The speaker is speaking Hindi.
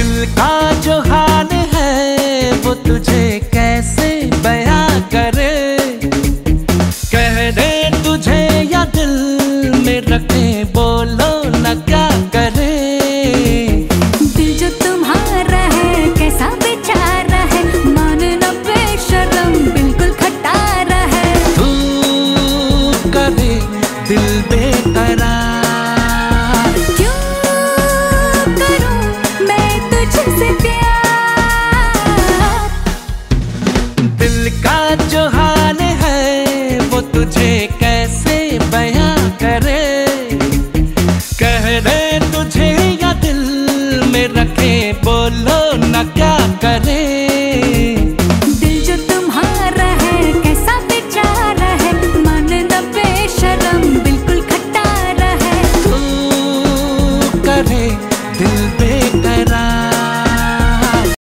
दिल का जो हाल है वो तुझे कैसे बयां करे, कह दे तुझे या दिल में रखे, बोलो न क्या करे। दिल जो तुम्हारा है कैसा बेचारा है, मानना बेशर्म बिल्कुल खटारा है। तू करे दिल बेकरार, क्यों करूं मैं तुझसे प्यार। दिल का जो हाल है वो तुझे कैसे बयां करे, कह दे तुझे या दिल में रखे, बोलो